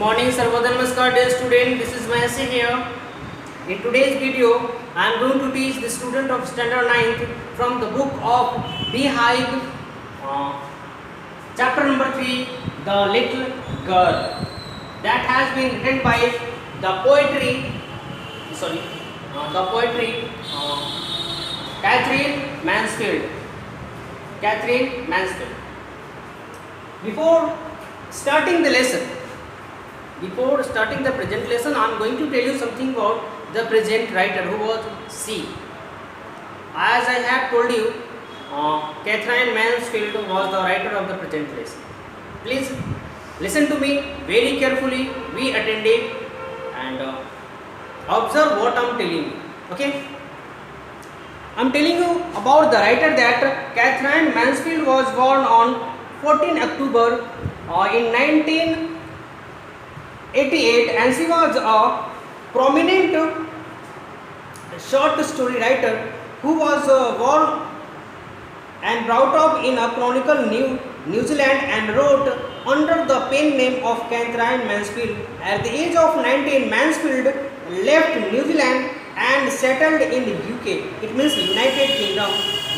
morning, Sarvodaya Namaskar, dear student. This is Mahasi here. In today's video, I am going to teach the student of standard 9th from the book of Beehive, chapter number 3, The Little Girl. That has been written by the poetry Catherine Mansfield. Before starting the present lesson, I am going to tell you something about the present writer, who was C. As I have told you, Catherine Mansfield was the writer of the present lesson. Please listen to me very carefully, be attentive and observe what I am telling you. Okay? I am telling you about the writer that Catherine Mansfield was born on 14 October in 1988, and she was a prominent short story writer who was born and brought up in a Chronicle, New Zealand, and wrote under the pen name of Catherine Mansfield. At the age of 19, Mansfield left New Zealand and settled in the UK, it means United Kingdom,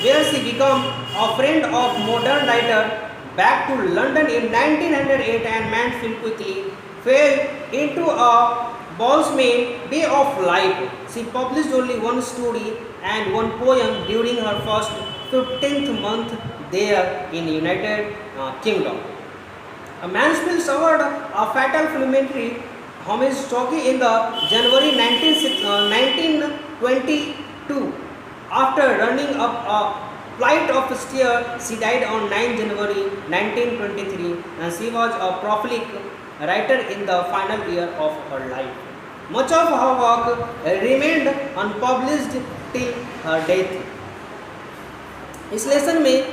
where she became a friend of modern writer. Back to London in 1908, and Mansfield quickly fell into a Bosman way of life. She published only one story and one poem during her first 15th month there in the United Kingdom. Mansfield suffered a fatal fulminary hemorrhage in the January 1922. After running up a flight of stairs, she died on 9 January 1923, and she was a prolific writer in the final year of her life. Much of her work remained unpublished till her death. इस lesson में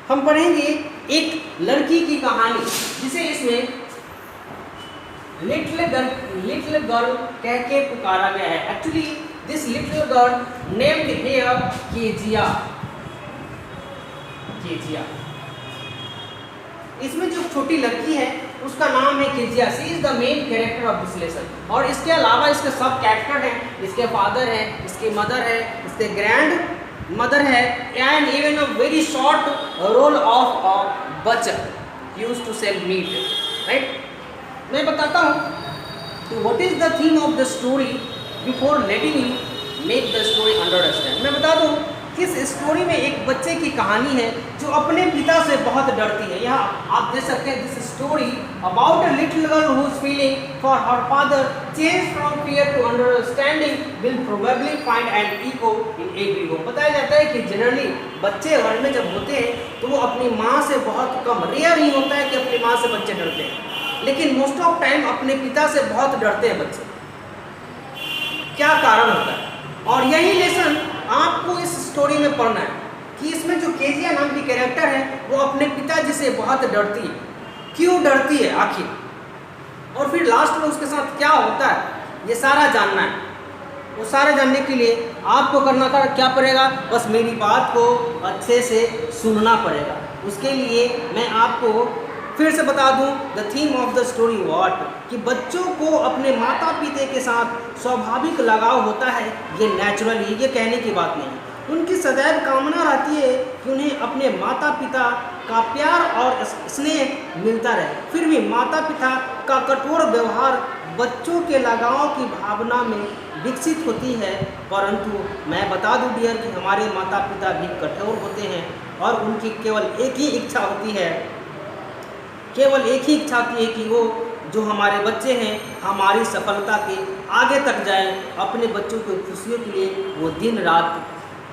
हम पढ़ेंगे एक लड़की की कहानी, जिसे इसमें लिटिल गर्ल कह के पुकारा गया है. Actually this little girl named here Kezia. इसमें जो छोटी लड़की है उसका नाम है Kezia. She is the main character of this lesson. और इसके अलावा इसके सब कैरेक्टर हैं. इसके फादर है, इसकी मदर है, इसके ग्रैंड मदर है, and even a very short role of a butcher used to sell meat. Right, मैं बताता हूँ कि what is the theme of the story before letting you make the story understand. मैं बता दूँ कि इस स्टोरी में एक बच्चे की कहानी है जो अपने पिता से बहुत डरती है. यहाँ आप देख सकते हैं, this story about a little girl who is feeling for her father change from fear to understanding will probably find an echo in every home. बताया जाता है कि जनरली बच्चे घर में जब होते हैं तो वो अपनी माँ से बहुत कम, रेयर नहीं होता है कि अपनी माँ से बच्चे डरते हैं, लेकिन मोस्ट ऑफ टाइम अपने पिता से बहुत डरते हैं बच्चे. क्या कारण होता है? और यही लेसन आपको इस स्टोरी में पढ़ना है कि इसमें जो केजिया नाम की कैरेक्टर है वो अपने पिताजी से बहुत डरती है. क्यों डरती है आखिर, और फिर लास्ट में उसके साथ क्या होता है, ये सारा जानना है. वो सारा जानने के लिए आपको करना क्या पड़ेगा, बस मेरी बात को अच्छे से सुनना पड़ेगा. उसके लिए मैं आपको फिर से बता दूं the theme of the story what, कि बच्चों को अपने माता पिता के साथ स्वाभाविक लगाव होता है. ये नेचुरल है, ये कहने की बात नहीं. उनकी सदैव कामना रहती है कि उन्हें अपने माता पिता का प्यार और स्नेह मिलता रहे. फिर भी माता पिता का कठोर व्यवहार बच्चों के लगाव की भावना में विकसित होती है. परंतु मैं बता दूं डियर कि हमारे माता पिता भी कठोर होते हैं और उनकी केवल एक ही इच्छा होती है कि वो जो हमारे बच्चे हैं हमारी सफलता के आगे तक जाएं. अपने बच्चों की खुशियों के लिए वो दिन रात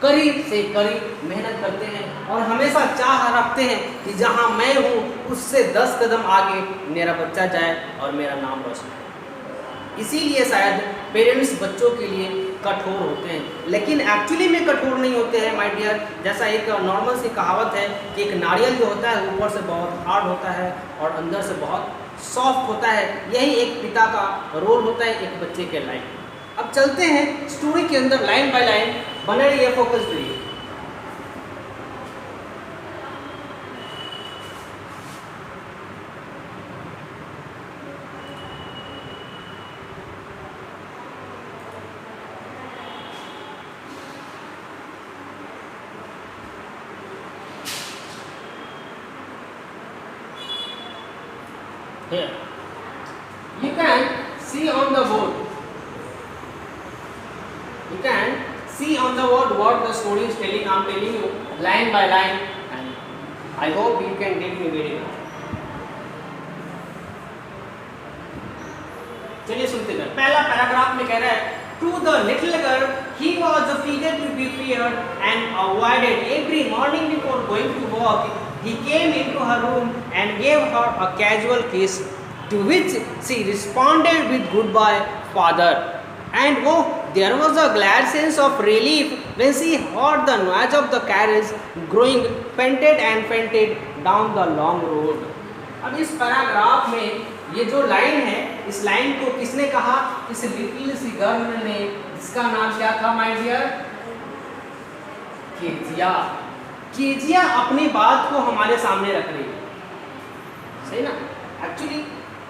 करीब से करीब मेहनत करते हैं और हमेशा चाह रखते हैं कि जहां मैं हूँ उससे 10 कदम आगे मेरा बच्चा जाए और मेरा नाम रोशन करे. इसीलिए शायद पेरेंट्स बच्चों के लिए कठोर होते हैं, लेकिन एक्चुअली में कठोर नहीं होते हैं माय डियर. जैसा एक नॉर्मल सी कहावत है कि एक नारियल जो होता है ऊपर से बहुत हार्ड होता है और अंदर से बहुत सॉफ्ट होता है. यही एक पिता का रोल होता है एक बच्चे के लाइफ में. अब चलते हैं स्टोरी के अंदर लाइन बाय लाइन. बने रहिए, फोकस करिए. here. You can see on the board. You can see on the board what the story is telling. I am telling you line by line, and I hope you can get me very well. चलिए सुनते हैं। पहला paragraph में कह रहा है, to the little girl he was a figure to be feared and avoided. Every morning before going to work, he came into her room and gave her a casual kiss, to which she responded with goodbye, father. And oh, there was a glad sense of relief when she heard the noise of the carriage growing fainted and fainted down the long road. अब इस paragraph में ये जो line है, इस line को किसने कहा? इस लिटिल सी गर्ल ने, जिसका नाम क्या था माय डियर? केजिया। केजिया अपनी बात को हमारे सामने रख रही है, सही ना? एक्चुअली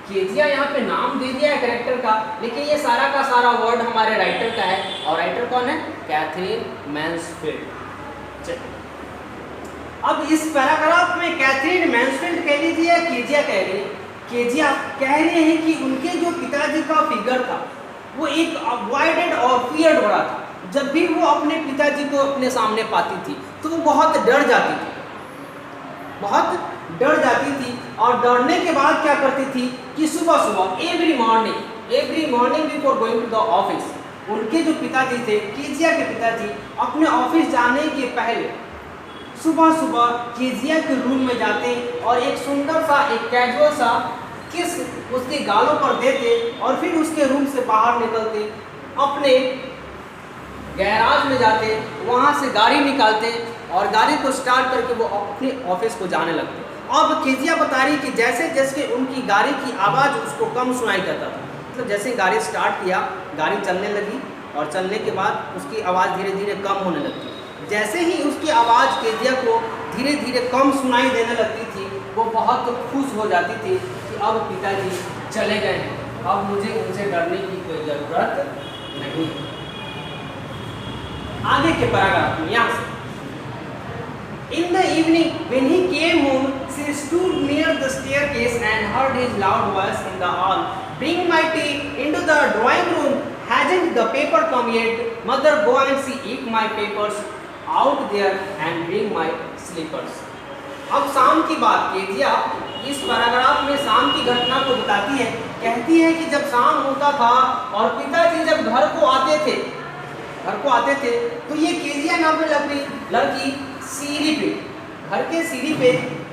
केजिया यहाँ पे नाम दे दिया है कैरेक्टर का, लेकिन ये सारा का सारा वर्ड हमारे राइटर का है, और राइटर कौन है? Katherine Mansfield. चलिए अब इस पैराग्राफ में कैथरीन मैन्सफील्ड कह लीजिए या केजिया कह रही है, केजिया कह रहे हैं कि उनके जो पिताजी का फिगर था वो एक अवॉइडेड और फियर्ड हो रहा था। जब भी वो अपने पिताजी को अपने सामने पाती थी तो वो बहुत डर जाती थी, बहुत डर जाती थी। और डरने के बाद क्या करती थी कि सुबह सुबह every morning before going to the office, उनके जो पिताजी थे, केजिया के पिताजी, अपने ऑफिस जाने के पहले सुबह सुबह केजिया के रूम में जाते और एक सुंदर सा, एक कैजुअल सा किस उसके गालों पर देते, और फिर उसके रूम से बाहर निकलते, अपने गैराज में जाते, वहाँ से गाड़ी निकालते और गाड़ी को स्टार्ट करके वो अपने ऑफिस को जाने लगते। अब केजिया बता रही कि जैसे जैसे उनकी गाड़ी की आवाज़ उसको कम सुनाई देता था, मतलब जैसे गाड़ी स्टार्ट किया, गाड़ी चलने लगी, और चलने के बाद उसकी आवाज़ धीरे धीरे कम होने लगती। जैसे ही उसकी आवाज़ केजिया को धीरे धीरे कम सुनाई देने लगती थी, वो बहुत खुश हो जाती थी कि अब पिताजी चले गए हैं, अब मुझे उनसे डरने की कोई ज़रूरत नहीं। आगे के पैराग्राफ में यहाँ से, In the evening, when he came home, she stood near the staircase and heard his loud voice in the hall. Bring my tea into the drawing room. Hasn't the paper come yet? Mother, go and see if my papers out there and bring my slippers. अब शाम की बात Kezia इस paragraph में शाम की घटना को बताती है। कहती है कि जब शाम होता था और पिताजी जब घर को आते थे तो ये केजिया नाम की लड़की सीढ़ी पे, घर के सीढ़ी पे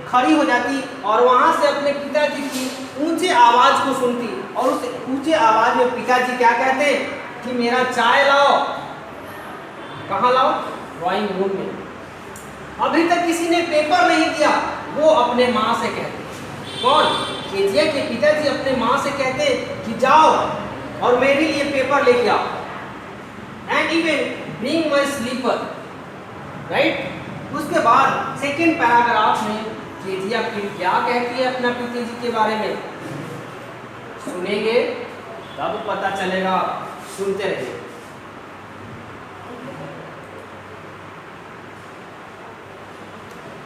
खड़ी हो जाती और वहाँ से अपने पिताजी की ऊंचे आवाज़ को सुनती, और उस ऊंचे आवाज़ में पिताजी क्या कहते कि मेरा चाय लाओ। कहाँ लाओ? ड्राइंग रूम में। अभी तक किसी ने पेपर नहीं दिया, वो अपने माँ से कहते। कौन? केजिया के पिताजी अपने माँ से कहते कि जाओ और मेरे लिए पेपर लेके आओ, and even bring my slipper, right. उसके बाद सेकेंड पैराग्राफ में केजिया फिर क्या कहती है अपना पिताजी के बारे में, सुनेंगे तब पता चलेगा, सुनते रहिए।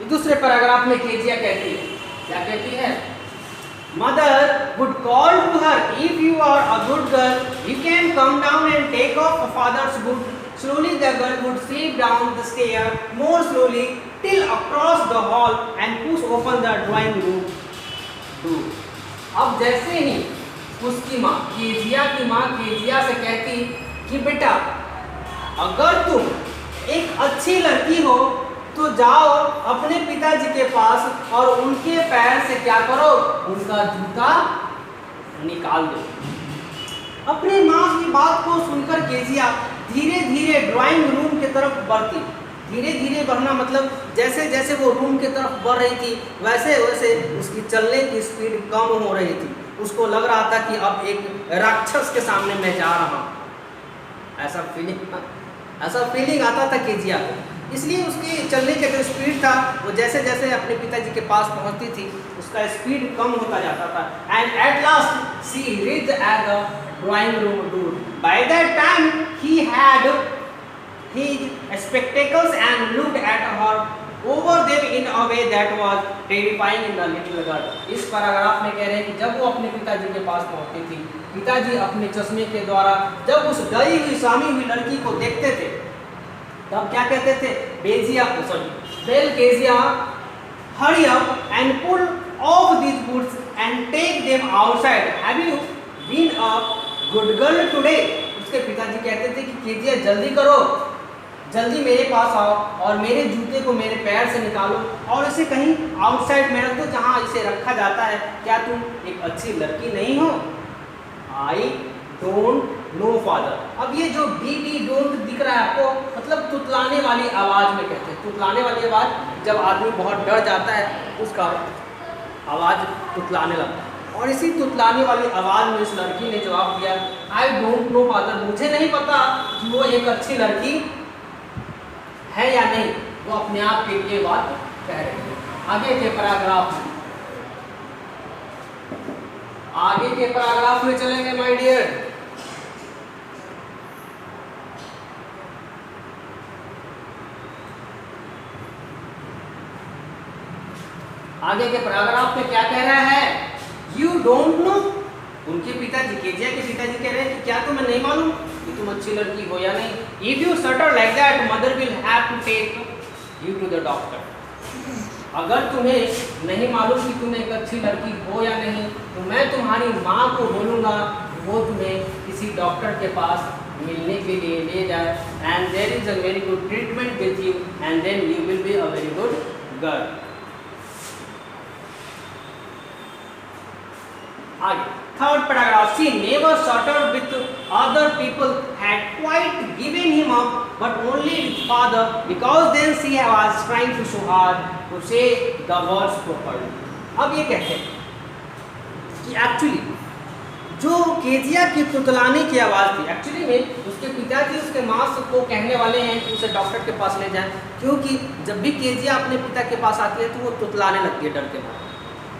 दूसरे पैराग्राफ में केजिया कहती है, क्या कहती है? Mother would call to her, if you are a good girl, you can come down and take off father's boot. Slowly the girl would slip down the stair, more slowly, till across the hall and push open the drawing room door. अब जैसे ही उसकी माँ, Kezia की माँ Kezia से कहती कि बेटा अगर तुम एक अच्छी लड़की हो तो जाओ अपने पिताजी के पास और उनके पैर से क्या करो, उनका जूता निकाल दो। अपनी माँ की बात को सुनकर केजिया धीरे धीरे ड्राइंग रूम की तरफ बढ़ती। धीरे धीरे बढ़ना मतलब जैसे जैसे वो रूम की तरफ बढ़ रही थी वैसे वैसे उसकी चलने की स्पीड कम हो रही थी। उसको लग रहा था कि अब एक राक्षस के सामने मैं जा रहा हूँ, ऐसा फीलिंग आता था केजिया को। इसलिए उसकी चलने का जो स्पीड था वो जैसे जैसे अपने पिताजी के पास पहुंचती थी उसका स्पीड कम होता जाता था। And at last she reached at the drawing room door. By that time he had his spectacles and looked at her over them in a way that was terrifying in the little girl. इस paragraph में कह रहे हैं कि जब वो अपने पिताजी के पास पहुंचती थी, पिताजी अपने चश्मे के द्वारा जब उस डरी हुई सामी हुई लड़की को देखते थे, तब क्या कहते थे? बेजिया, सॉरी बेल Kezia, hurry up and pull off these boots and take them outside. Have you been a good girl today? उसके पिताजी कहते थे कि केजिया जल्दी करो, जल्दी मेरे पास आओ और मेरे जूते को मेरे पैर से निकालो और इसे कहीं आउटसाइड में रख दो जहाँ इसे रखा जाता है। क्या तुम एक अच्छी लड़की नहीं हो? I don't know father. अब ये जो डी डोंट दिख रहा है आपको, मतलब तुतलाने वाली आवाज़ में कहते हैं। तुतलाने वाली आवाज़ जब आदमी बहुत डर जाता है उसका आवाज़ तुतलाने लगता है, और इसी तुतलाने वाली आवाज़ में इस लड़की ने जवाब दिया, आई डोंट नो फादर, मुझे नहीं पता कि वो एक अच्छी लड़की है या नहीं। वो अपने आप के लिए बात कह रहे हैं। आगे के पैराग्राफ में चलेंगे माय डियर। आगे के पैराग्राफ में क्या कह रहा है? You don't know. उनके पिताजी, केजिया के पिताजी कह रहे हैं कि क्या तुम्हें नहीं मालूम कि तुम अच्छी लड़की हो या नहीं? If you stutter like that mother will have to take you to the doctor. अगर तुम्हें नहीं मालूम कि तुम एक अच्छी लड़की हो या नहीं, तो मैं तुम्हारी माँ को बोलूँगा वो तुम्हें किसी डॉक्टर के पास मिलने के लिए ले जाए, and there is a very good treatment with you and then you will be a very good girl. आगे third paragraph, she never sorted with other people, had quite given him up, but only with father, because then she was trying to so hard to say the words properly. अब ये कहते हैं कि actually जो Kezia की तुतलाने की आवाज़ थी, एक्चुअली में उसके पिताजी उसके माँ को कहने वाले हैं कि उसे डॉक्टर के पास ले जाएं, क्योंकि जब भी केजिया अपने पिता के पास आती है तो वो तुतलाने लगती है डर के मारे,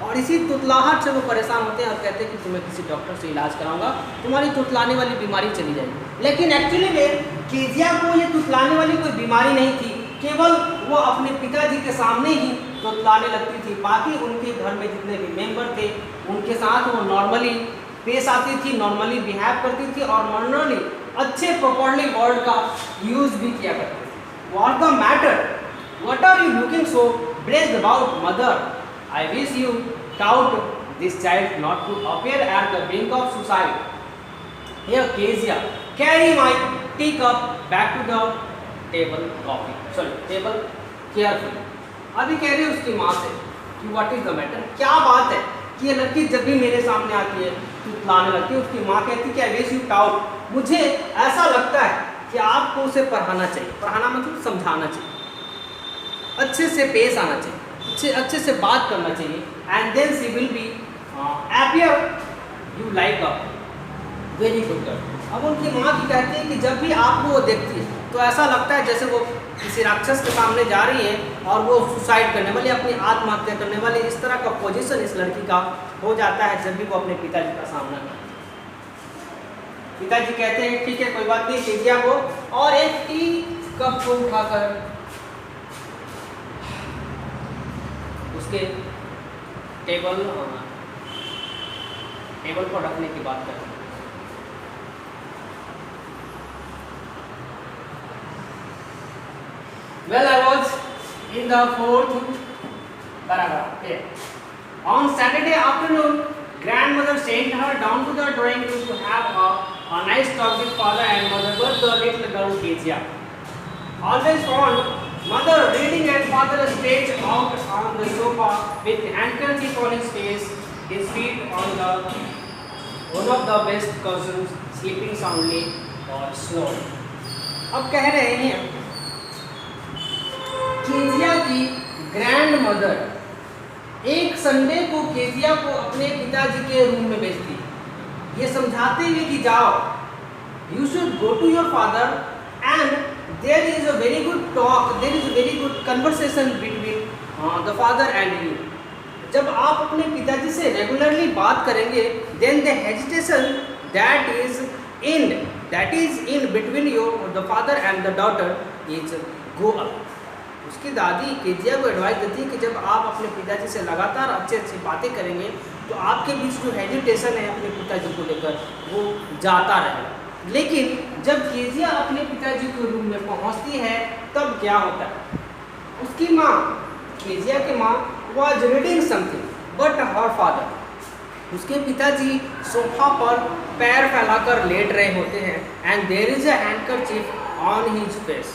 और इसी तुतलाहट से वो परेशान होते हैं और कहते हैं कि तुम्हें किसी डॉक्टर से इलाज कराऊंगा, तुम्हारी तुतलाने वाली बीमारी चली जाएगी। लेकिन एक्चुअली में केजिया को ये तुतलाने वाली कोई बीमारी नहीं थी, केवल वो अपने पिताजी के सामने ही तुतलाने लगती थी। बाकी उनके घर में जितने भी मेंबर थे उनके साथ वो नॉर्मली पेश आती थी, नॉर्मली बिहेव करती थी और नॉर्मली अच्छे प्रॉपरली वर्ड का यूज़ भी किया करती थी। What the matter, what are you looking so braced about mother, I wish you taught this child not to appear at the brink of suicide. Here, Kezia, carry my teacup back to the table carefully. अभी कह रही है उसकी माँ से कि what is the matter, क्या बात है कि ये लड़की जब भी मेरे सामने आती है तुतलाने लगती है। उसकी माँ कहती है कि I wish you taught, मुझे ऐसा लगता है कि आपको उसे पढ़ाना चाहिए। पढ़ाना मतलब समझाना चाहिए, अच्छे से पेश आना चाहिए, अच्छे से बात करना चाहिए, and then she will be happier you like a very good girl. अब उनकी माँ की कहती है कि जब भी आपको वो देखती है तो ऐसा लगता है जैसे वो किसी राक्षस के सामने जा रही है और वो सुसाइड करने वाली, अपनी आत्महत्या करने वाली, इस तरह का पोजीशन इस लड़की का हो जाता है जब भी वो अपने पिताजी का सामना करती है। पिताजी कहते हैं ठीक है कोई बात नहीं, केजिया को और एक टी कप को उठाकर उसके टेबल पर रखने की बात करते हैं। Well, I was in the fourth paragraph. Okay. On Saturday afternoon, grandmother sent her down to the drawing room to have a nice talk with father and mother. But the little girl Kezia always found mother reading and father stretched out on the sofa with handkerchief on his face, his feet on the one of the best cousins sleeping soundly or snoring. अब कह रहे हैं Kezia की grand mother एक Sunday को Kezia को अपने पिताजी के रूम में भेजती है, ये समझाते हुए कि जाओ, you should go to your father and there is a very good talk, there is a very good conversation between the father and you. जब आप अपने पिताजी से रेगुलरली बात करेंगे, then the hesitation that is in between you, the father and the daughter, is go up. उसकी दादी Kezia को एडवाइस देती है कि जब आप अपने पिताजी से लगातार अच्छी अच्छी बातें करेंगे तो आपके बीच जो हेजिटेशन है अपने पिताजी को लेकर वो जाता रहेगा। लेकिन जब केजिया अपने पिताजी के रूम में पहुंचती है तब क्या होता है, उसकी माँ, केजिया की माँ was reading something but her father, उसके पिताजी सोफा पर पैर फैलाकर लेट रहे होते हैं and there is a handkerchief on his face,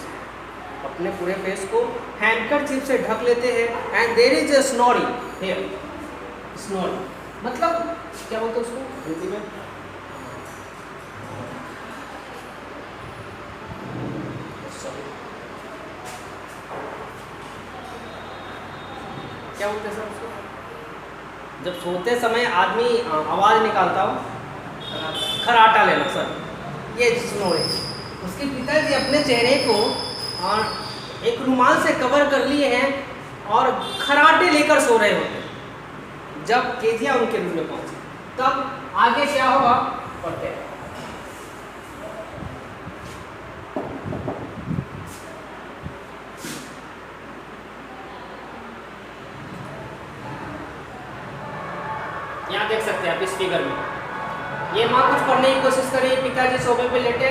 अपने पूरे फेस को हैंडकरचीफ से ढक लेते हैं and there is a snoring here, snoring मतलब क्या बोलते हैं उसको हिंदी में, क्या बोलते हैं सर उसको, जब सोते समय आदमी आवाज़ निकालता हो, खराटा लेना सर, ये स्नोरिंग। उसके पिताजी अपने चेहरे को एक रुमाल से कवर कर लिए हैं और खराटे लेकर सो रहे होते हैं। जब केजिया उनके रूम में पहुंचे तब आगे क्या होगा पढ़ते हैं। यहाँ देख सकते हैं आप इस फिगर में, ये माँ कुछ पढ़ने की कोशिश कर रही है, पिताजी सोफे पे लेटे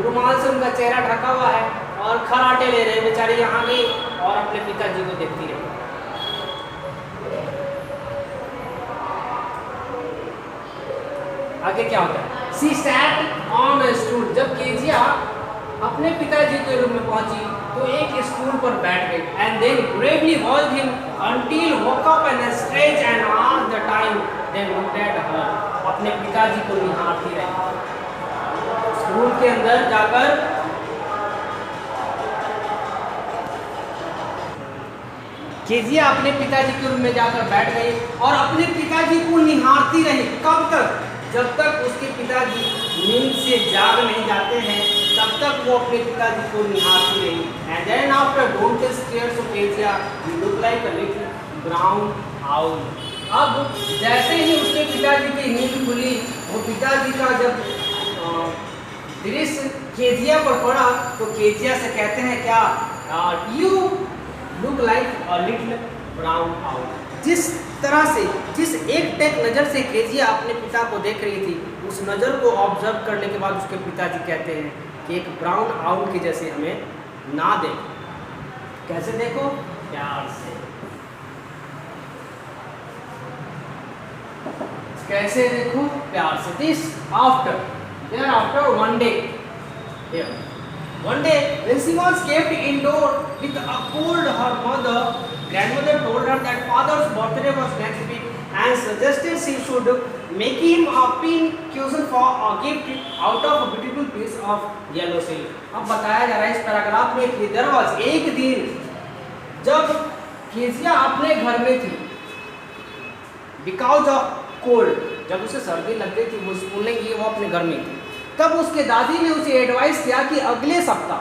रुमाल से उनका चेहरा ढका हुआ है और खराटे ले रहे हैं, बेचारी यहाँ गई और अपने पिताजी को देखती रही। आगे क्या होता है, she sat on a stool, जब केजिया अपने पिताजी के रूम में पहुंची तो एक स्टूल पर बैठ गई and then gravely watched him until woke up and stretched and all the time then looked at her, अपने पिताजी को निहारती रही। स्कूल के अंदर जाकर केजिया अपने पिताजी के रूम में जाकर बैठ गई और अपने पिताजी को निहारती रही। कब तक? जब तक उसके पिताजी नींद से जाग नहीं जाते हैं तब तक वो अपने पिताजी को निहारती रही। And then after don't stare to Kezia he look like a little brown owl. अब जैसे ही उसके पिताजी की नींद खुली, वो पिताजी का जब दृश्य केजिया पर पड़ा तो केजिया से कहते हैं क्या, you look like a little brown owl. जिस तरह से, जिस एक टैक नज़र से केजिया अपने पिता को देख रही थी, उस नज़र को ऑब्जर्व करने के बाद उसके पिताजी कहते हैं कि एक ब्राउन आउल के जैसे हमें ना देखो। कैसे देखो? प्यार से। कैसे देखो? प्यार से। This after, there after one day, one day when she was kept indoor with a cold, her grandmother told her that father's birthday was next week and suggested she should make him a pin cushion for a gift out of a beautiful piece of yellow silk। अब बताया जा रहा है इस paragraph में कि there was एक दिन जब केजिया अपने घर में थी because of cold, जब उसे सर्दी लग गई थी, वो स्कूल नहीं गई, वो अपने घर में थी। तब उसके दादी ने उसे एडवाइस किया कि अगले सप्ताह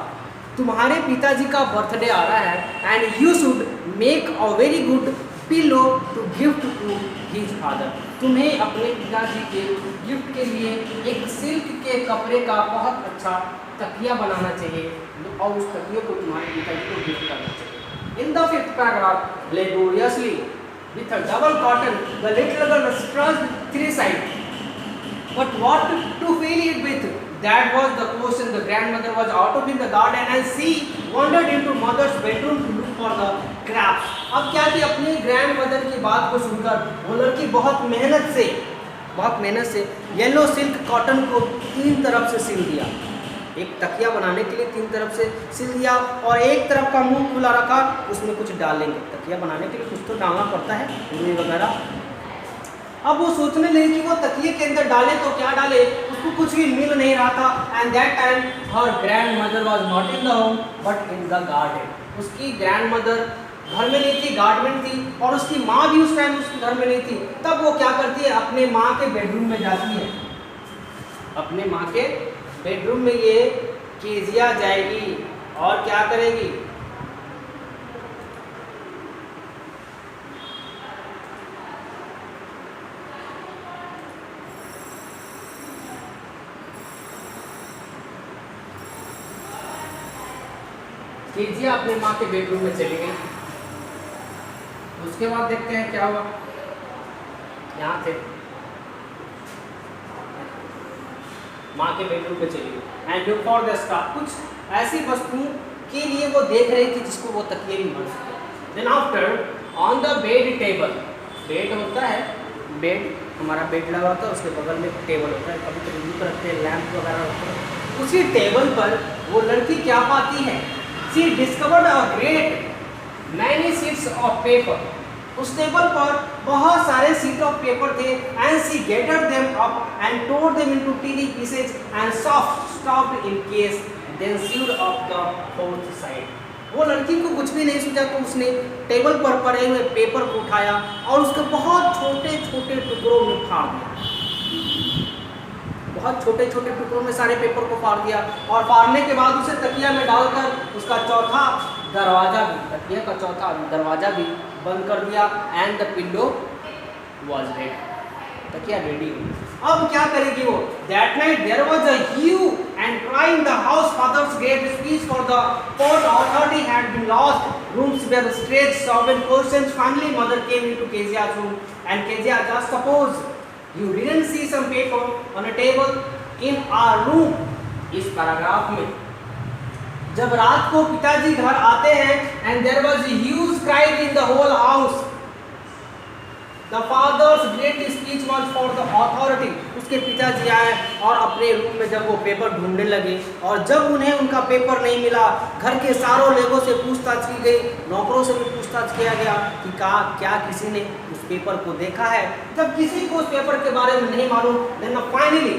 तुम्हारे पिताजी का बर्थडे आ रहा है and you should make a very good pillow to gift to his father. तुम्हें अपने पिताजी के गिफ्ट के लिए एक सिल्क के कपड़े का बहुत अच्छा तकिया बनाना चाहिए और उस तकिए को तुम्हारे पिताजी को गिफ्ट करना चाहिए। In the fifth paragraph, laboriously with a double cotton, the little girl struggled three sides. But what to fill it with? That was the question. The grandmother was out of in the garden and she wandered into mother's bedroom to look for the crabs. अब क्या कि अपनी grandmother की बात को सुनकर वो लड़की बहुत मेहनत से येलो सिल्क कॉटन को 3 तरफ से सिल दिया। एक तकिया बनाने के लिए 3 तरफ से सिल दिया और एक तरफ का मुंह खुला रखा, उसमें कुछ डालेंगे। तकिया बनाने के लिए कुछ तो डालना पड़ता है, रुई वगैरह। अब वो सोचने लगी कि वो तकिए के अंदर डाले तो क्या डाले, उसको कुछ भी मिल नहीं रहा था। And that time her grandmother was not in the home but in the garden. उसकी ग्रैंडमदर घर में नहीं थी, गार्डन में थी, और उसकी माँ भी उस टाइम उसके घर में नहीं थी। तब वो क्या करती है, अपने माँ के बेडरूम में जाती है। अपने माँ के बेडरूम में ये केजिया जाएगी और क्या करेगी, केजिया अपने माँ के बेडरूम में चली गई। उसके बाद देखते हैं क्या हुआ। यहाँ थे, माँ के बेडरूम पे चली गई and look for the staff, कुछ ऐसी वस्तुओं के लिए वो देख रही थी जिसको वो तकिए भी बन सके। Then after on the bed table, bed होता है, बेड हमारा बेड लगा होता है, उसके बगल में टेबल होता है, कभी कभी यूँ रखते हैं, लैंप वगैरह रखते हैं। उसी टेबल पर वो लड़की क्या पाती है, she discovered a great many sheets of paper. उस टेबल पर बहुत सारे शीट ऑफ पेपर थे and she gathered them up and tore them into tiny pieces and stuffed in case then sewed up the fourth side. वो लड़की को कुछ भी नहीं सूझा तो उसने टेबल पर पड़े हुए पेपर को उठाया और उसके बहुत छोटे छोटे टुकड़ों में फाड़ दिया। बहुत छोटे छोटे टुकड़ों में सारे पेपर को फाड़ दिया और फाड़ने के बाद उसे तकिया में डालकर उसका चौथा दरवाजा भी, तकिया का चौथा दरवाजा भी बंद कर दिया and the pillow was ready, तकिया रेडी। अब क्या करेगी वो? That night there was a hue and cry in the house. Father's great speech for the court authority had been lost. Rooms were staged, sobbing questions. Finally, mother came into Kezia's room and Kezia, just suppose you didn't see some paper on a table in our room. इस paragraph में जब रात को पिताजी घर आते हैं and there was a huge cry in the whole house. The father's great speech was for the authority. उसके पिताजी आए और अपने रूम में जब वो पेपर ढूंढने लगे और जब उन्हें उनका पेपर नहीं मिला, घर के सारों लोगों से पूछताछ की गई, नौकरों से भी पूछताछ किया गया कि क्या किसी ने उस पेपर को देखा है। जब किसी को उस पेपर के बारे में नहीं मालूम, देन फाइनली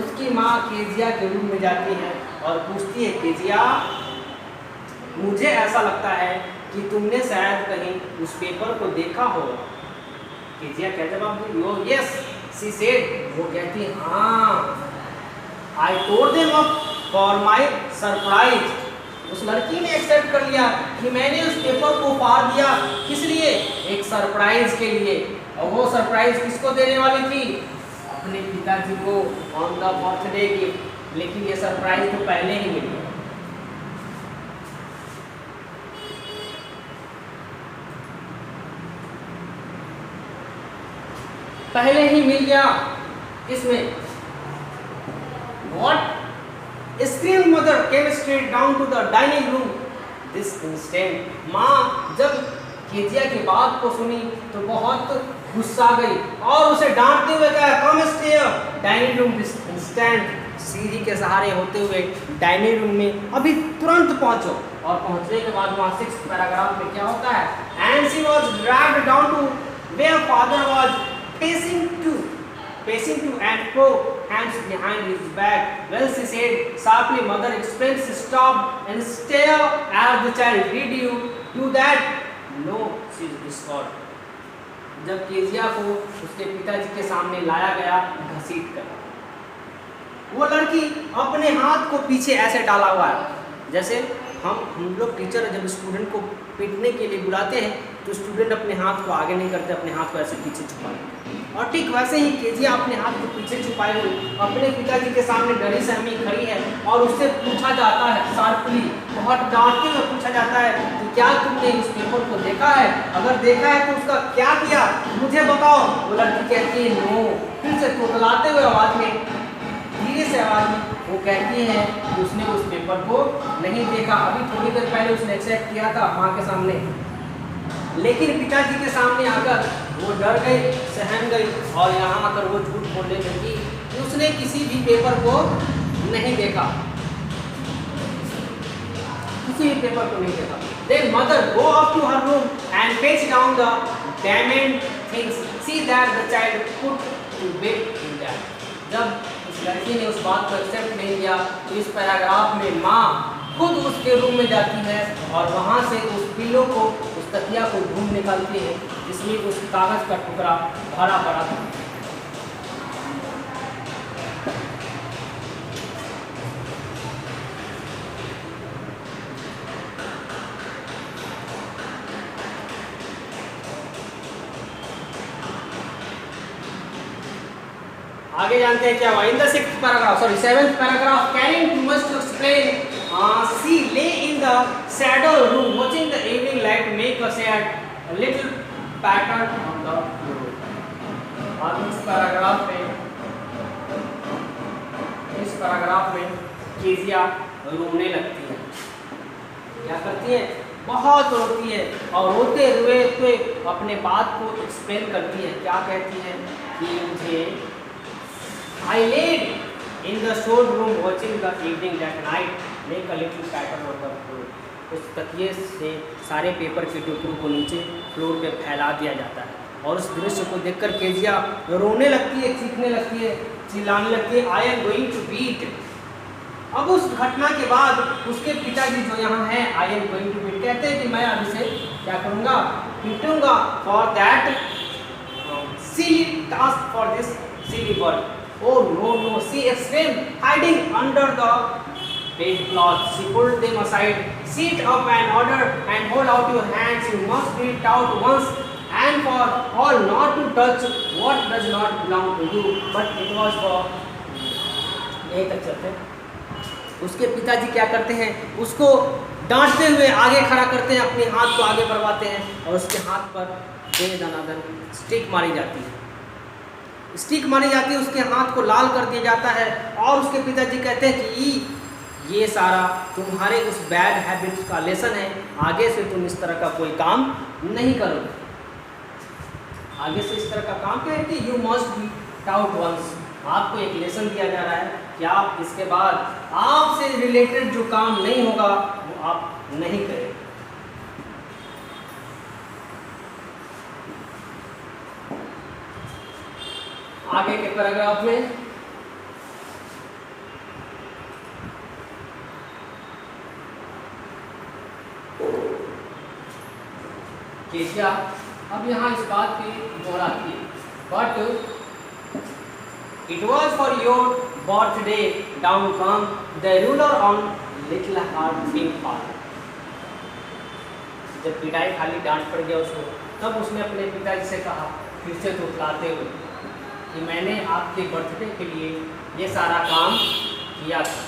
उसकी माँ केजिया के रूम में जाती है और पूछती है, केजिया मुझे ऐसा लगता है कि तुमने शायद कहीं उस पेपर को देखा हो। केजिया क्या जवाब दी? ओ यस सी सेड, वो कहती हाँ, I told them up for my surprise. उस लड़की ने एक्सेप्ट कर लिया कि मैंने उस पेपर को फाड़ दिया, किस लिए? एक सरप्राइज के लिए। और वो सरप्राइज किसको देने वाली थी? अपने पिताजी को ऑन द बर्थडे गिफ्ट। लेकिन ये सरप्राइज तो पहले ही मिली, पहले ही मिल गया। इसमें What? Screamed mother came straight down to the dining room. This instant, माँ जब केजिया की बात को सुनी तो बहुत गुस्सा गई और उसे डांटते हुए कहा, Come stay dining room this instant. सीढ़ी के सहारे होते हुए डाइनिंग रूम में अभी तुरंत पहुंचो। और पहुंचने के बाद वहाँ 6th पैराग्राफ में क्या होता है? And she was dragged down to where father was pacing to and fro, hands behind his back. Well, she said sharply, mother explained, stop and stare at the child. Did you do that? No, she whispered. जब Kezia को उसके पिताजी के सामने लाया गया घसीट कर, वो लड़की अपने हाथ को पीछे ऐसे डाला हुआ है, जैसे हम लोग टीचर जब स्टूडेंट को पीटने के लिए बुलाते हैं तो स्टूडेंट अपने हाथ को आगे नहीं करते, अपने हाथ को ऐसे पीछे छुपाते। और ठीक वैसे ही केजिया अपने हाथ को पीछे छुपाए हुए अपने पिताजी के सामने डरी सहमी खड़ी है और उससे पूछा जाता है शार्पली, बहुत डांटते हुए पूछा जाता है कि क्या तुमने उस पेपर को देखा है? अगर देखा है तो उसका क्या किया, मुझे बताओ। वो लड़की कहती है नो। फिर से तोतलाते हुए आवाज़ में, धीरे से आवाज़ में वो कहती है कि उसने उस पेपर को नहीं देखा। अभी थोड़ी देर पहले उसने एक्सेप्ट किया था माँ के सामने, लेकिन पिताजी के सामने आकर वो डर गई, सहम गई और यहाँ आकर वो झूठ बोलने लगी कि उसने किसी भी पेपर को नहीं देखा, किसी भी पेपर को नहीं देखा। Then mother go up to her room and fetch down the damned things. See that the child put to bed in that. जब उस लड़की ने उस बात को एक्सेप्ट नहीं किया तो इस पैराग्राफ में माँ खुद उसके रूम में जाती है और वहाँ से उस पिल्लो को, उस तकिया को ढूंढ निकालती है जिसमें उस कागज का टुकड़ा भरा पड़ा था। आगे जानते हैं क्या हुआ। In the 7th paragraph, caning too much to explain she lay in the shadow room watching the evening light make a sad little pattern on the floor. और इस पैराग्राफ में कीजिया रोने लगती है। क्या करती है? बहुत रोती है और रोते हुए अपने बात को एक्सप्लेन करती है। क्या कहती है कि मुझे I laid in the showed room watching the evening that night make a little pattern on the floor. उस तकिए से सारे पेपर के टुकड़ों को नीचे फ्लोर पे फैला दिया जाता है और उस दृश्य को देखकर केजिया रोने लगती है, चीखने लगती है, चिल्लाने लगती है, I am going to beat. अब उस घटना के बाद उसके पिताजी जो यहाँ हैं I am going to beat कहते हैं कि मैं अब इसे क्या करूँगा? पीटूँगा for that silly task, for this silly work. Oh no, she exclaimed, hiding under the bedclothes. She pulled them aside. Sit up and order and hold out your hands. You must be taught once and for all not to touch what does not belong to you. But it was for यही तक चलते हैं। उसके पिताजी क्या करते हैं? उसको डांटते हुए आगे खड़ा करते हैं, अपने हाथ को आगे बढ़वाते हैं और उसके हाथ पर बेदनादन स्टिक मारी जाती है। स्टिक मारी जाती है, उसके हाथ को लाल कर दिया जाता है और उसके पिताजी कहते हैं कि ये सारा तुम्हारे उस बैड हैबिट्स का लेसन है, आगे से तुम इस तरह का कोई काम नहीं करोगे। आगे से इस तरह का काम क्या है कि you must be taught once, आपको एक लेसन दिया जा रहा है कि आप इसके बाद आपसे रिलेटेड जो काम नहीं होगा वो आप नहीं करें। आगे के पैराग्राफ में केशिया अब यहाँ इस बात की दोहराती है, but it was for your birthday down come the ruler on little heart being father. जब पिटाई खाली डांट पड़ गया उसको, तब उसने अपने पिताजी से कहा फिर से तुतलाते हुए कि मैंने आपके बर्थडे के लिए ये सारा काम किया था।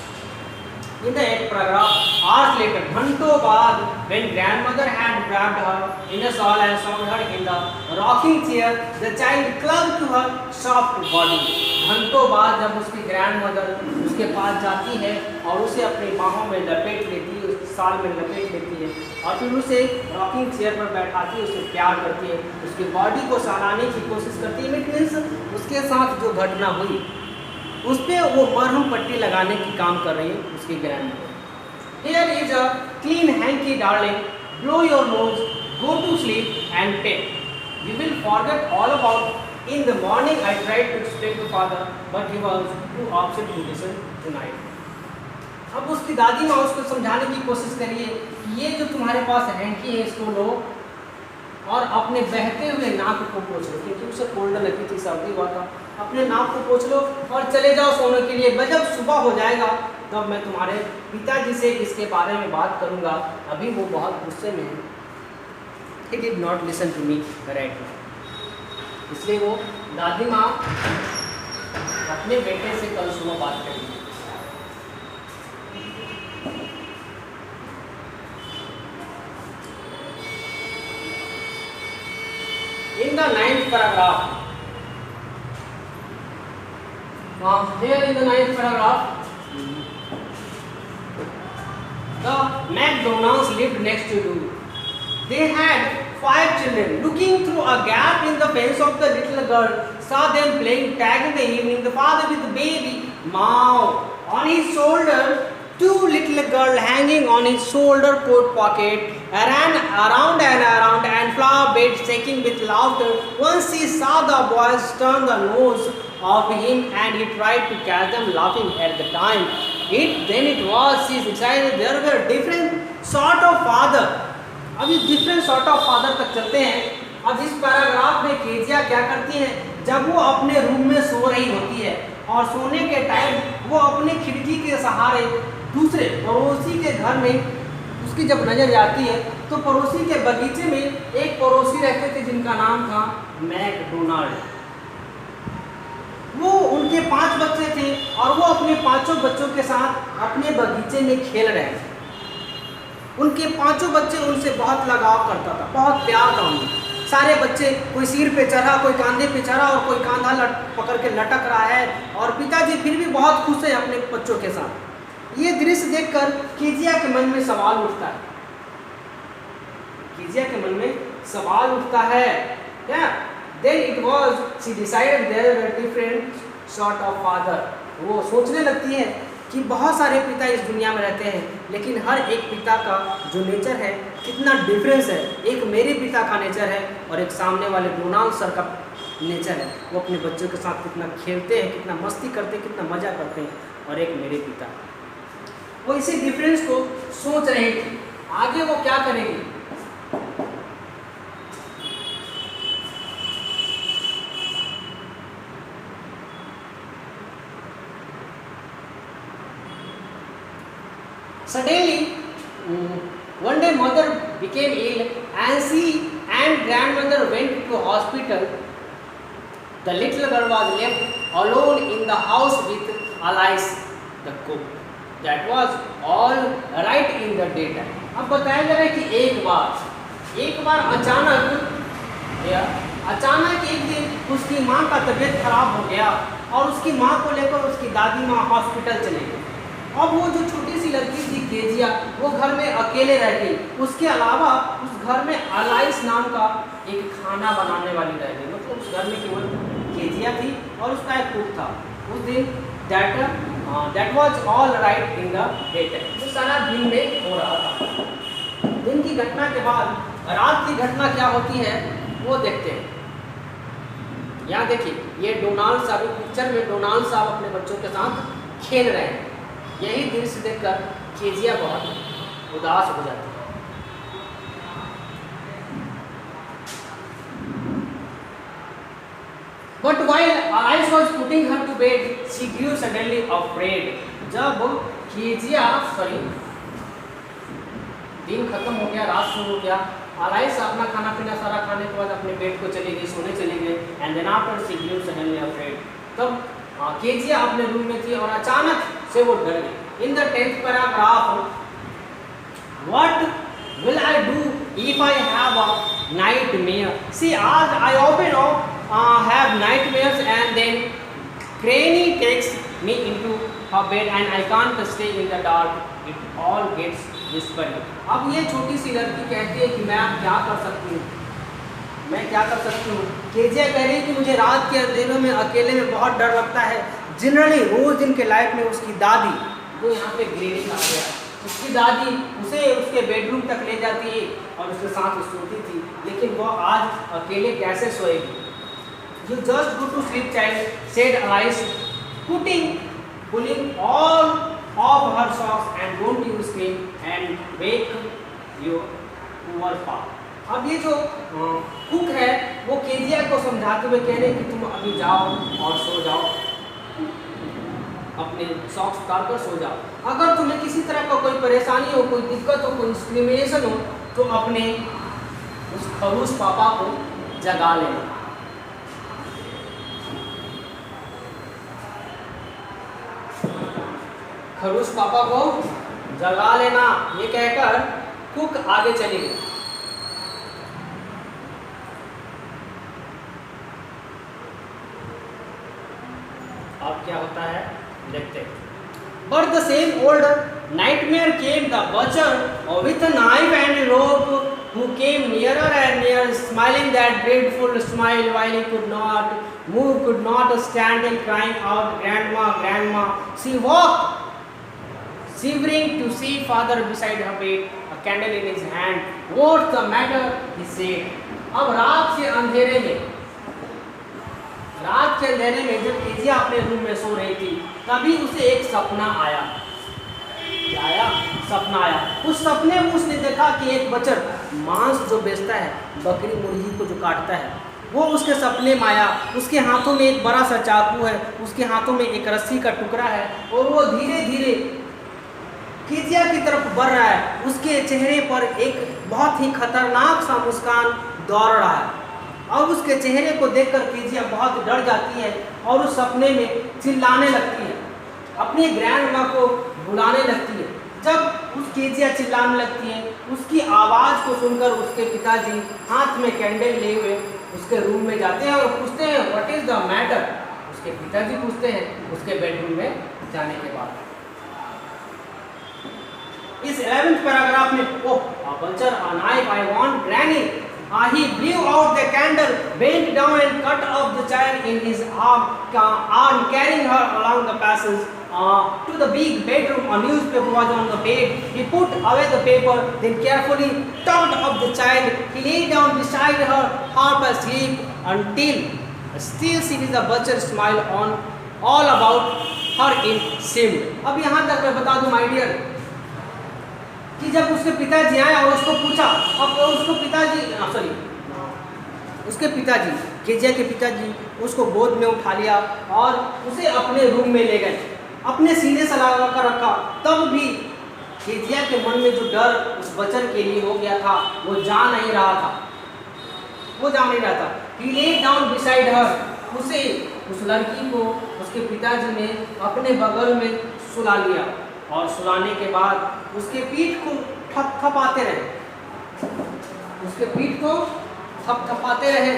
In the 8th paragraph, hours later, घंटों बाद, when grandmother had wrapped her in a shawl and sound her in the rocking chair, the child clung to her soft body. घंटों बाद जब उसकी ग्रैंडमदर उसके पास जाती है और उसे अपनी बाहों में लपेट लेती है, उस शाल में लपेट लेती है और फिर उसे रॉकिंग चेयर पर बैठाती है, उसे प्यार करती है, उसकी बॉडी को सहलाने की कोशिश करती है। इट मीन्स उसके साथ जो घटना हुई उस पर वो मरहम पट्टी लगाने की काम कर रही है उसकी grandmother. Here is a clean hanky darling, blow your nose, go to sleep and pay. You will forget all about in the morning. I tried to explain to father, but he was too upset to listen tonight. अब उसकी दादी माँ उसको समझाने की कोशिश करिए कि ये जो तुम्हारे पास हैंकी है इसको लो और अपने बहते हुए नाक को पोंछ लो, क्योंकि उसे कोल्ड लगी थी, सर्दी हुआ था। अपने नाक को पोंछ लो और चले जाओ सोने के लिए। जब सुबह हो जाएगा तब मैं तुम्हारे पिताजी से इसके बारे में बात करूंगा, अभी वो बहुत गुस्से में है। He did not listen to me right now. इसलिए वो दादी माँ अपने बेटे से कल सुबह बात करेंगी। In the 9th paragraph, here in the 9th paragraph, the McDonalds lived next to you. They had 5 children. Looking through a gap in the fence of the little girl, saw them playing tag in the evening. The father with the baby Mao on his shoulder, 2 little girl hanging on his shoulder coat pocket, ran around and flower bed shaking with laughter. Once he saw the boys turn the nose of him and he tried to catch them laughing at the time. Then it was she decided there were different sort of father. अब इस different sort of father तक चलते हैं। अब इस paragraph में Kezia क्या करती है, जब वो अपने रूम में सो रही होती है और सोने के टाइम वो अपने खिड़की के सहारे दूसरे पड़ोसी के घर में उसकी जब नज़र जाती है तो पड़ोसी के बगीचे में एक पड़ोसी रहते थे जिनका नाम था मैकडोनाल्ड। वो उनके उनके 5 बच्चे थे और वो अपने 5 बच्चों के साथ अपने बगीचे में खेल रहे थे। उनके 5 बच्चे उनसे बहुत लगाव करता था, बहुत प्यार था उनमें। सारे बच्चे, कोई सिर पे चढ़ा, कोई कांधे पे चढ़ा और कोई कांधा पकड़ के लटक रहा है, और पिताजी फिर भी बहुत खुश है अपने बच्चों के साथ। ये दृश्य देखकर कीजिया के मन में सवाल उठता है। कीजिया के मन में सवाल उठता है क्या? Then it was she decided there were different sort of father। वो सोचने लगती है कि बहुत सारे पिता इस दुनिया में रहते हैं, लेकिन हर एक पिता का जो नेचर है कितना डिफरेंस है। एक मेरे पिता का नेचर है और एक सामने वाले डोनाल्ड सर का नेचर है। वो अपने बच्चों के साथ कितना खेलते हैं, कितना मस्ती करते हैं, कितना मजा करते हैं, और एक मेरे पिता। वो इसी डिफरेंस को सोच रहे थे आगे वो क्या करेंगे। Suddenly, one day mother became ill and she and grandmother went to hospital. The little girl was left alone in the house with Alice, the cook. That was all right in the daytime. अब बताया जा रहा है कि एक बार अचानक एक दिन उसकी माँ का तबीयत खराब हो गया और उसकी माँ को लेकर उसकी दादी माँ हॉस्पिटल चले गई। अब वो जो छोटी सी लड़की थी केजिया, वो घर में अकेले रह गई। उसके अलावा उस घर में अलाइस नाम का एक खाना बनाने वाली रह गई। मतलब उस घर में केवल केजिया थी और उसका एक कुक था। उस दिन that was all right in the day time. वो सारा दिन में हो रहा था। दिन की घटना के बाद रात की घटना क्या होती है वो देखते हैं। यहाँ देखिए, ये डोनाल्ड साहब, पिक्चर में डोनाल्ड साहब अपने बच्चों के साथ खेल रहे हैं। यही दृश्य देखकर केजिया बहुत उदास हो जाती है। But while Alice was putting her to bed, she grew suddenly afraid। जब केजिया दिन खत्म हो गया, रात शुरू हो गया, अलाइस अपना खाना पीना सारा खाने के बाद अपने बेड को चली गई, सोने चली गई। And then after she grew suddenly afraid. तब केजिया अपने रूम में थी और अचानक से वो डर गई। In the 10th paragraph, what will I do if I have a nightmare? She आज I often have nightmares and then granny takes me into her bed and I can't stay in the dark, it all gets whispering. अब ये छोटी सी लड़की कहती है कि मैं क्या कर सकती हूँ, मैं क्या कर सकती हूँ। केजिया कह रही है कि मुझे रात के अंधेरों में अकेले में बहुत डर लगता है। जनरली रोज दिन के लाइफ में उसकी दादी, वो यहाँ पे ग्रेनिंग आ गया, उसकी दादी उसे उसके बेडरूम तक ले जाती है और उसके साथ सोती थी, लेकिन वो आज अकेले कैसे सोएगी। You just go to sleep child, said Alice, pulling all of her socks and don't you scream and wake your poor father. अब ये जो कुक है वो केजिया को समझाते हुए कह रहे हैं कि तुम अभी जाओ और सो जाओ, अपने सॉक्स उतार कर सो जाओ। अगर तुम्हें किसी तरह का कोई परेशानी हो, कोई दिक्कत हो, कोई डिस्क्रिमिनेशन हो, तो अपने उस खरूस पापा को जगा लेना। खरूस पापा को जगा लेना, ये कहकर कुक आगे चली गई। अब क्या होता है देखते हैं। But the same old nightmare came, the butcher with a knife and a rope, who came nearer and nearer, smiling that dreadful smile while he could not move, could not stand, and crying out, "Grandma, grandma!" She walked, shivering, to see father beside her bed, a candle in his hand. "What's the matter?" he said. अब रात के अंधेरे में जब Kezia अपने room में सो रही थी, तभी उसे एक सपना आया। क्या आया? सपना आया। उस सपने में उसने देखा कि एक बचर मांस जो बेचता है, बकरी मुर्गी को जो काटता है, वो उसके सपने में आया। उसके हाथों में एक बड़ा सा चाकू है, उसके हाथों में एक रस्सी का टुकड़ा है, और वो धीरे धीरे केजिया की तरफ बढ़ रहा है। उसके चेहरे पर एक बहुत ही खतरनाक सा मुस्कान दौड़ रहा है। अब उसके चेहरे को देखकर केजिया बहुत डर जाती है और उस सपने में चिल्लाने लगती है, अपनी ग्रैंड माँ को बुलाने लगती है। जब उस केजिया चिल्लाने लगती है, उसकी आवाज़ को सुनकर उसके पिताजी हाथ में कैंडल लिए हुए उसके रूम में जाते हैं और पूछते हैं व्हाट इज़ द मैटर। उसके पिताजी पूछते हैं उसके बेडरूम में जाने के बाद। इस 11th पैराग्राफ में ओह बल्चर a knife I want granny. He blew out the candle, bent down and cut off the child in his arm, carrying her along the passage to the big bedroom. A newspaper was on the bed. He put away the paper, then carefully turned up the child. He lay down beside her, half asleep, until still seeing the butcher smile on all about her in shame. अब यहाँ तक मैं बता दूँ my dear कि जब उसके पिताजी आए और उसको पूछा, अब उसको उसके पिताजी केजिया के पिताजी उसको गोद में उठा लिया और उसे अपने रूम में ले गए, अपने सीने से लगा कर रखा। तब भी केजिया के मन में जो डर उस बच्चन के लिए हो गया था वो जा नहीं रहा था। He lay down beside her. उस लड़की को उसके पिताजी ने अपने बगल में सुला लिया और सुलाने के बाद उसके पीठ को थपथपाते रहे। पीठ को थपथपा रहे।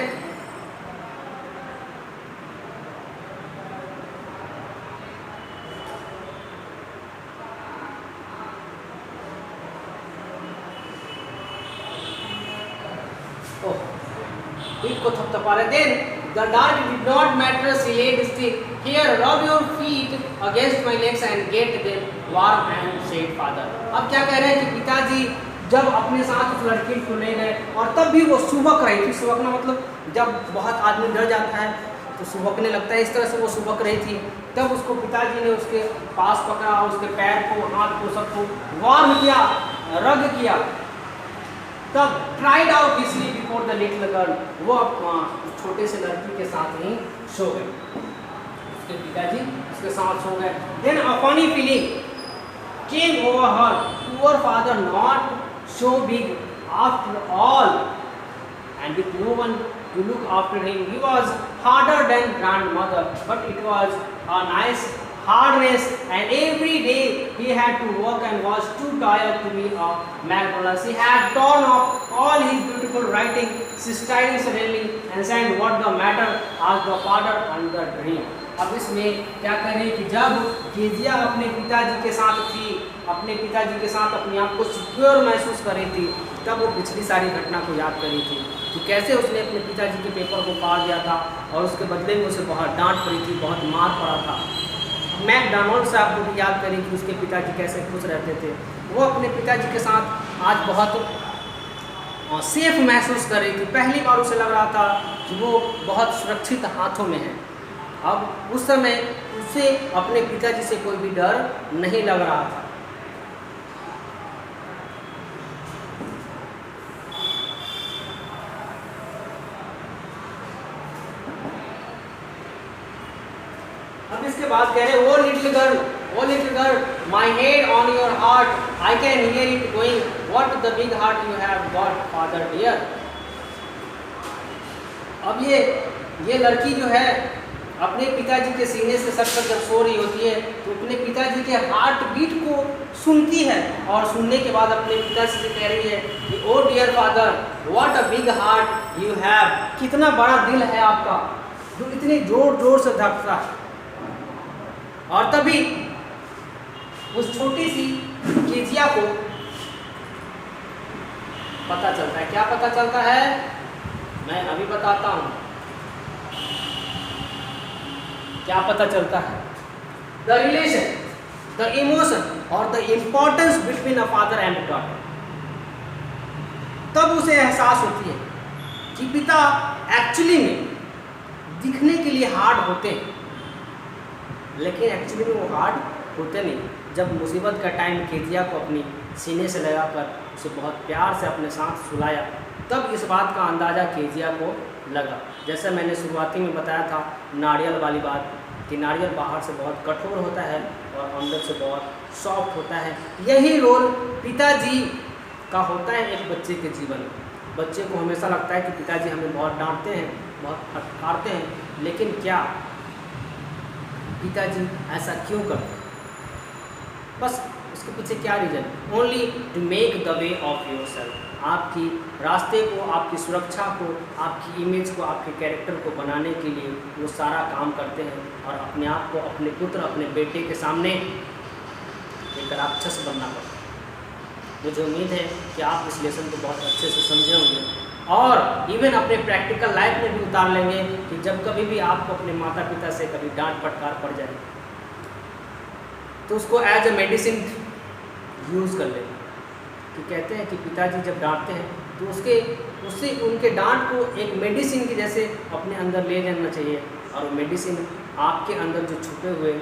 Then the dark did not matter, she laid still. Here, rub your feet against my legs and get them warm and said father. अब क्या कह रहे हैं कि पिताजी जब अपने साथ उस लड़की को ले गए और तब भी वो सुबक रही थी। सुबकना मतलब जब बहुत आदमी डर जाता है तो सुबकने लगता है, इस तरह से वो सुबक रही थी। तब उसको पिताजी ने उसके पास पकड़ा, उसके पैर को, हाथ को, सबको वार्म किया, रग किया। तब tried out easily before the little girl, वो छोटे से लड़की के साथ ही सो गए। उसके पिताजी उसके साथ सो गए। Then a funny feeling came over her, poor father not so big after all and with no one to look after him. He was harder than grandmother, but it was a nice hardness, and every day he had to work and was too tired to be a McDonald's. He had torn off all his beautiful writing, staring suddenly and saying, "What the matter?" asked the father under dream. अब इसमें क्या करें कि जब Kezia अपने पिताजी के साथ थी, अपने पिताजी के साथ अपने आप को सिक्योर महसूस कर रही थी, तब वो पिछली सारी घटना को याद कर रही थी कि कैसे उसने अपने पिताजी के पेपर को फाड़ दिया था और उसके बदले में उसे बहुत डांट पड़ी थी, बहुत मार पड़ा था। मैकडॉनल्ड साहब को भी याद करें कि उसके पिताजी कैसे खुश रहते थे। वो अपने पिताजी के साथ आज बहुत सेफ महसूस कर रही थी। पहली बार उसे लग रहा था कि वो बहुत सुरक्षित हाथों में है। अब उस समय उसे अपने पिताजी से कोई भी डर नहीं लग रहा था। अब इसके बाद कह रहे oh little girl, my head on your heart, I can hear it going, what the big heart you have got father dear. अब ये लड़की जो है अपने पिताजी के सीने से सटकर जब सो रही होती है तो अपने पिताजी के हार्ट बीट को सुनती है और सुनने के बाद अपने पिताजी से कह रही है कि oh dear father, what a big heart you have, कितना बड़ा दिल है आपका जो इतनी जोर जोर से धड़कता है। और तभी उस छोटी सी केजिया को पता चलता है। क्या पता चलता है? मैं अभी बताता हूँ क्या पता चलता है। द रिलेशन, द इमोशन और the importance between a father and daughter. तब उसे एहसास होती है कि पिता एक्चुअली में दिखने के लिए हार्ड होते हैं, लेकिन एक्चुअली में वो हार्ड होते नहीं। जब मुसीबत का टाइम केजिया को अपनी सीने से लगाकर उसे बहुत प्यार से अपने साथ सुलाया, तब इस बात का अंदाज़ा केजिया को लगा। जैसा मैंने शुरुआती में बताया था नारियल वाली बात कि नारियल बाहर से बहुत कठोर होता है और अंदर से बहुत सॉफ्ट होता है। यही रोल पिताजी का होता है एक बच्चे के जीवन में। बच्चे को हमेशा लगता है कि पिताजी हमें बहुत डांटते हैं, बहुत फटकारते हैं, लेकिन क्या पिताजी ऐसा क्यों करते हैं? बस उसके पीछे क्या reason? Only to make the way of yourself, आपकी रास्ते को, आपकी सुरक्षा को, आपकी इमेज को, आपके कैरेक्टर को बनाने के लिए वो सारा काम करते हैं और अपने आप को, अपने पुत्र, अपने बेटे के सामने एक राक्षस बनना पड़ता है। मुझे उम्मीद है कि आप इस लेसन को बहुत अच्छे से समझे होंगे और इवन अपने प्रैक्टिकल लाइफ में भी उतार लेंगे कि जब कभी भी आपको अपने माता पिता से कभी डांट फटकार पड़ जाए तो उसको एज ए मेडिसिन यूज़ कर लेंगे। कि कहते हैं कि पिताजी जब डांटते हैं तो उससे उनके डांट को एक मेडिसिन की जैसे अपने अंदर ले जाना चाहिए और वो मेडिसिन आपके अंदर जो छुपे हुए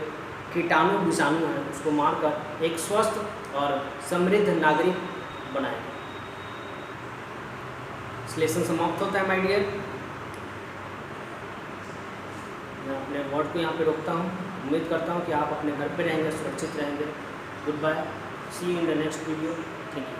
कीटाणु विषाणु हैं उसको मारकर एक स्वस्थ और समृद्ध नागरिक बनाएगा। इस लेसन समाप्त होता है माय डियर। मैं अपने वर्ड को यहाँ पे रोकता हूँ। उम्मीद करता हूँ कि आप अपने घर पे रहेंगे, सुरक्षित रहेंगे। Goodbye, see you in the next video. Thank you.